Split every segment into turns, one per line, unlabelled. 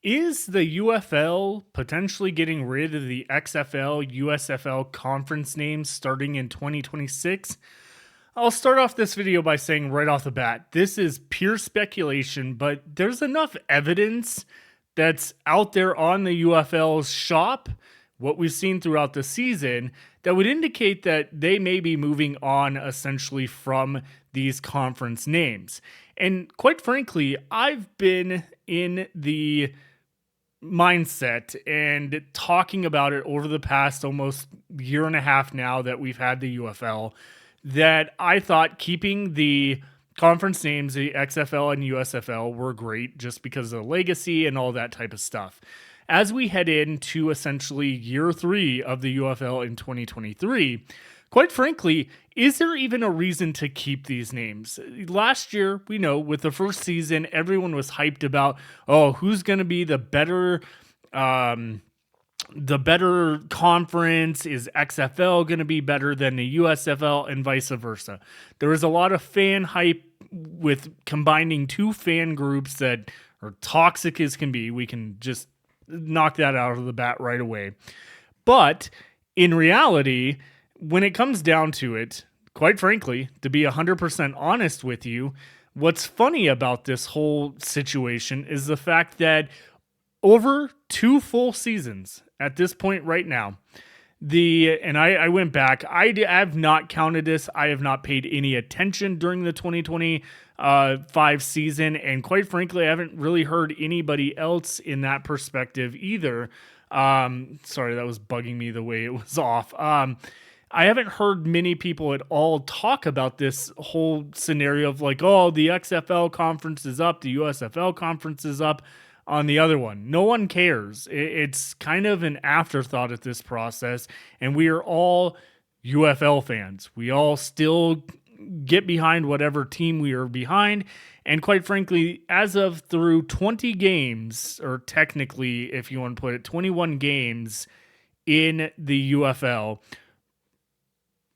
Is the UFL potentially getting rid of the XFL, USFL conference names starting in 2026? I'll start off this video by saying right off the bat, this is pure speculation, but there's enough evidence that's out there on the UFL's shop, what we've seen throughout the season, that would indicate that they may be moving on essentially from these conference names. And quite frankly, I've been in the mindset and talking about it over the past almost year and a half now that we've had the UFL, that I thought keeping the conference names, the XFL and USFL, were great just because of the legacy and all that type of stuff. As we head into essentially year 3 of the UFL in 2023, quite frankly, is there even a reason to keep these names? Last year, we know with the first season, everyone was hyped about, who's going to be the better conference? Is XFL going to be better than the USFL and vice versa? There was a lot of fan hype with combining two fan groups that are toxic as can be. We can just knock that out of the bat right away. But in reality, when it comes down to it, quite frankly, to be 100% honest with you, what's funny about this whole situation is the fact that over 2 full seasons at this point right now, I went back, I have not counted this, I have not paid any attention during the 2025 season, and quite frankly, I haven't really heard anybody else in that perspective either. Sorry, that was bugging me the way it was off. I haven't heard many people at all talk about this whole scenario of like, the XFL conference is up, the USFL conference is up on the other one. No one cares. It's kind of an afterthought at this process, and we are all UFL fans. We all still get behind whatever team we are behind, and quite frankly, as of through 20 games, or technically, if you want to put it, 21 games in the UFL,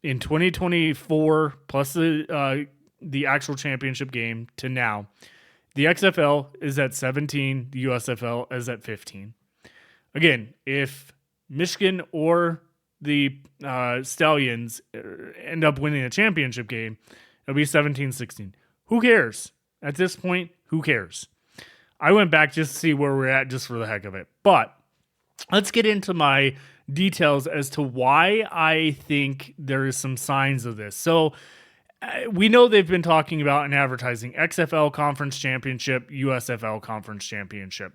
in 2024, plus the actual championship game to now, the XFL is at 17, the USFL is at 15. Again, if Michigan or the Stallions end up winning a championship game, it'll be 17-16. Who cares? At this point, who cares? I went back just to see where we're at just for the heck of it. But let's get into my details as to why I think there is some signs of this. So we know they've been talking about and advertising XFL Conference Championship, USFL Conference Championship.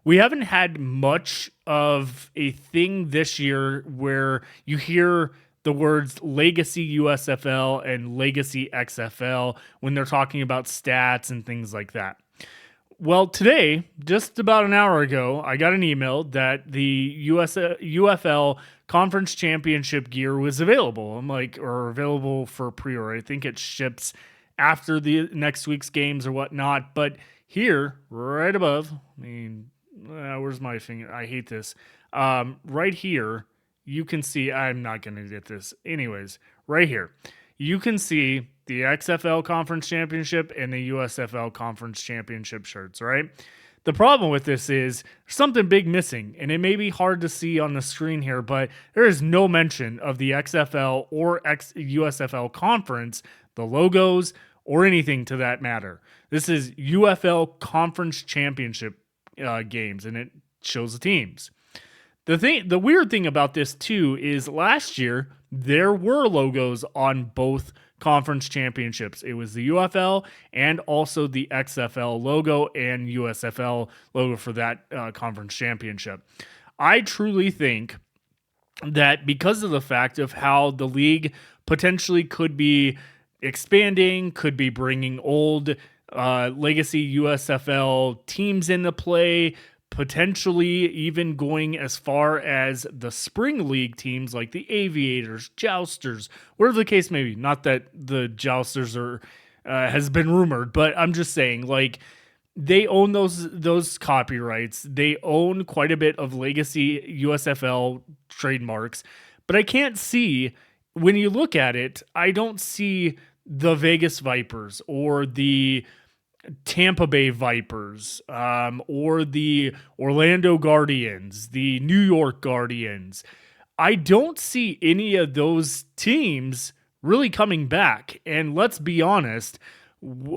We haven't had much of a thing this year where you hear the words Legacy USFL and Legacy XFL when they're talking about stats and things like that. Well, today, just about an hour ago, I got an email that the UFL Conference Championship gear was available. Or available for pre-order. I think it ships after the next week's games or whatnot. But here, right above, where's my finger? I hate this. Right here, you can see, I'm not going to get this. Anyways, right here, you can see the XFL Conference Championship and the USFL Conference Championship shirts, right? The problem with this is there's something big missing, and it may be hard to see on the screen here, but there is no mention of the XFL or USFL Conference, the logos, or anything to that matter. This is UFL Conference Championship games, and it shows the teams. The weird thing about this, too, is last year, there were logos on both conference championships. It was the UFL and also the XFL logo and USFL logo for that conference championship. I truly think that because of the fact of how the league potentially could be expanding, could be bringing old legacy USFL teams into play, potentially even going as far as the spring league teams like the Aviators, Jousters, whatever the case may be. Not that the Jousters has been rumored, but I'm just saying, like, they own those copyrights. They own quite a bit of legacy USFL trademarks, but I can't see, when you look at it, I don't see the Vegas Vipers or the Tampa Bay Vipers, or the Orlando Guardians, the New York Guardians. I don't see any of those teams really coming back. And let's be honest,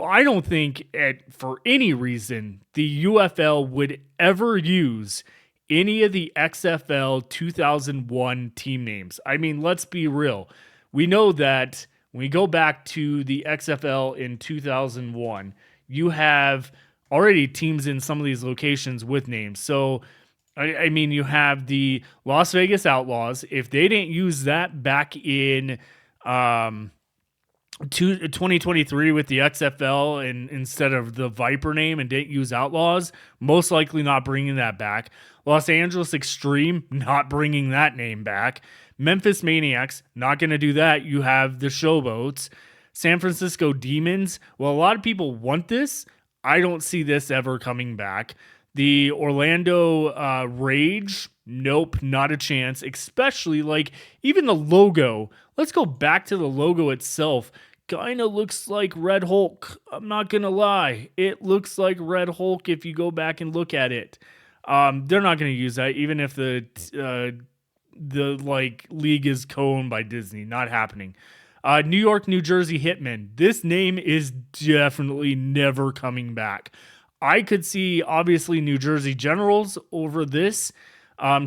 I don't think for any reason the UFL would ever use any of the XFL 2001 team names. I mean, let's be real. We know that when we go back to the XFL in 2001, you have already teams in some of these locations with names. So, I mean, you have the Las Vegas Outlaws. If they didn't use that back in 2023 with the XFL and instead of the Viper name and didn't use Outlaws, most likely not bringing that back. Los Angeles Extreme, not bringing that name back. Memphis Maniacs, not going to do that. You have the Showboats. San Francisco Demons, well, a lot of people want this. I don't see this ever coming back. The Orlando Rage, nope, not a chance. Especially like even the logo. Let's go back to the logo itself. Kind of looks like Red Hulk. I'm not going to lie. It looks like Red Hulk if you go back and look at it. They're not going to use that, even if the like league is co-owned by Disney. Not happening. New York, New Jersey Hitmen. This name is definitely never coming back. I could see, obviously, New Jersey Generals over this.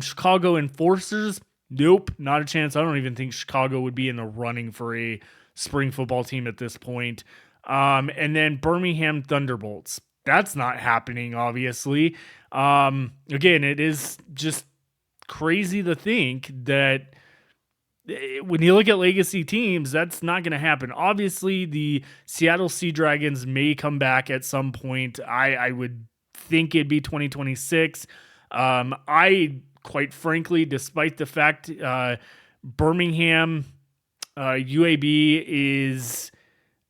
Chicago Enforcers. Nope, not a chance. I don't even think Chicago would be in the running for a spring football team at this point. And then Birmingham Thunderbolts. That's not happening, obviously. Again, it is just crazy to think that when you look at legacy teams, that's not going to happen. Obviously, the Seattle Sea Dragons may come back at some point. I would think it'd be 2026. I, quite frankly, despite the fact Birmingham UAB is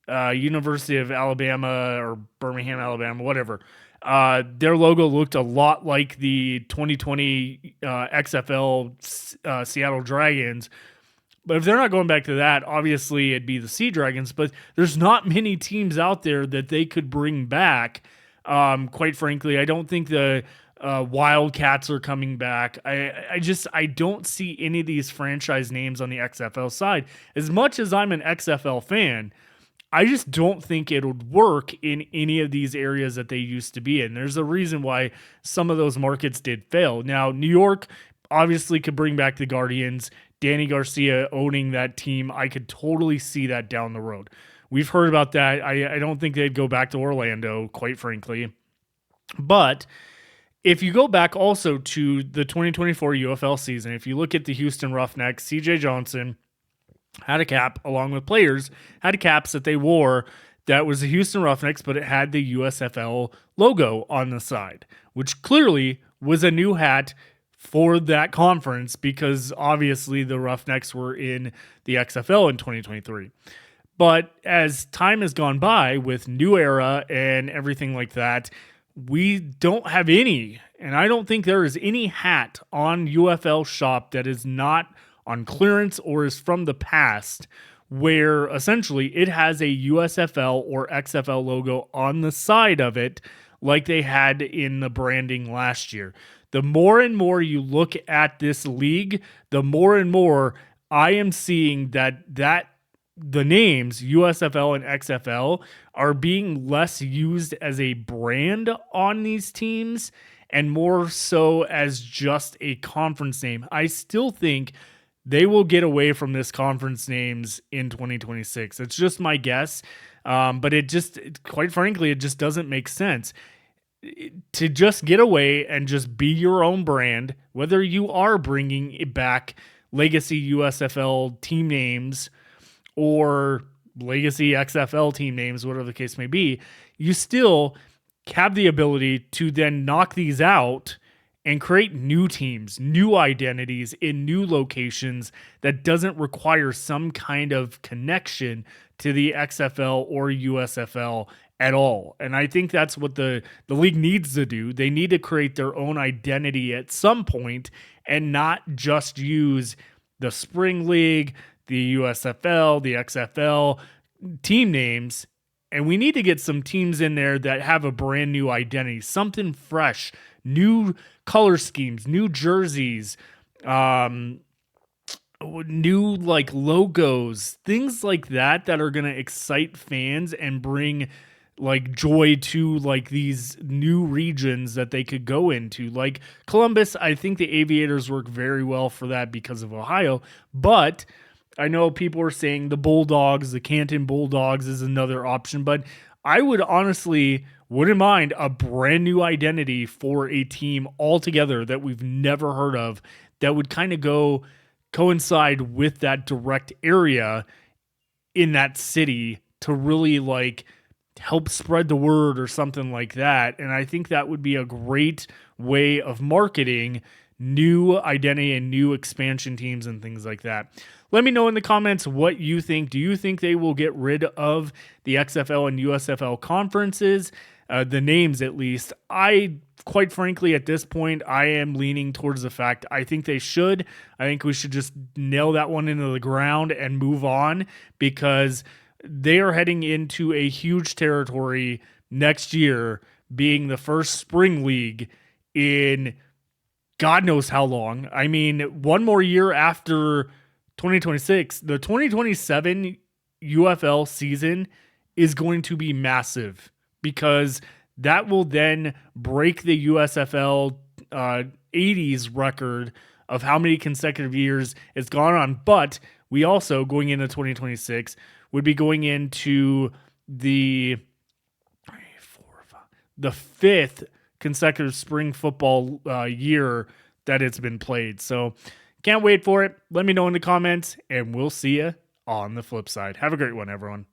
University of Alabama or Birmingham, Alabama, whatever. Their logo looked a lot like the 2020 XFL Seattle Dragons. But if they're not going back to that, obviously it'd be the Sea Dragons. But there's not many teams out there that they could bring back. Quite frankly, I don't think the Wildcats are coming back. I don't see any of these franchise names on the XFL side. As much as I'm an XFL fan, I just don't think it would work in any of these areas that they used to be in. There's a reason why some of those markets did fail. Now, New York obviously could bring back the Guardians. Danny Garcia owning that team, I could totally see that down the road. We've heard about that. I don't think they'd go back to Orlando, quite frankly. But if you go back also to the 2024 UFL season, if you look at the Houston Roughnecks, CJ Johnson had a cap, along with players, had caps that they wore that was the Houston Roughnecks, but it had the USFL logo on the side, which clearly was a new hat for that conference because obviously the Roughnecks were in the XFL in 2023. But as time has gone by with New Era and everything like that, we don't have any, and I don't think there is any hat on UFL Shop that is not on clearance or is from the past where essentially it has a USFL or XFL logo on the side of it like they had in the branding last year. The more and more you look at this league, the more and more I am seeing that the names USFL and XFL are being less used as a brand on these teams and more so as just a conference name. I still think they will get away from this conference names in 2026. It's just my guess. But it just, quite frankly, it just doesn't make sense to just get away and just be your own brand, whether you are bringing back legacy USFL team names or legacy XFL team names, whatever the case may be, you still have the ability to then knock these out and create new teams, new identities in new locations that doesn't require some kind of connection to the XFL or USFL at all. And I think that's what the league needs to do. They need to create their own identity at some point and not just use the Spring League, the USFL, the XFL team names And we need to get some teams in there that have a brand new identity, something fresh, new color schemes, new jerseys, new like logos, things like that are going to excite fans and bring like joy to like these new regions that they could go into. Like Columbus, I think the Aviators work very well for that because of Ohio, but I know people are saying the Bulldogs, the Canton Bulldogs is another option, but I would honestly wouldn't mind a brand new identity for a team altogether that we've never heard of that would kind of go coincide with that direct area in that city to really like help spread the word or something like that. And I think that would be a great way of marketing new identity and new expansion teams and things like that. Let me know in the comments what you think. Do you think they will get rid of the XFL and USFL conferences? The names, at least. I, quite frankly, at this point, I am leaning towards the fact I think they should. I think we should just nail that one into the ground and move on, because they are heading into a huge territory next year, being the first spring league in God knows how long. I mean, one more year after 2026, the 2027 UFL season is going to be massive, because that will then break the USFL 80s record of how many consecutive years it's gone on. But we also, going into 2026, would be going into the fifth consecutive spring football year that it's been played. So can't wait for it. Let me know in the comments, and we'll see you on the flip side. Have a great one, everyone.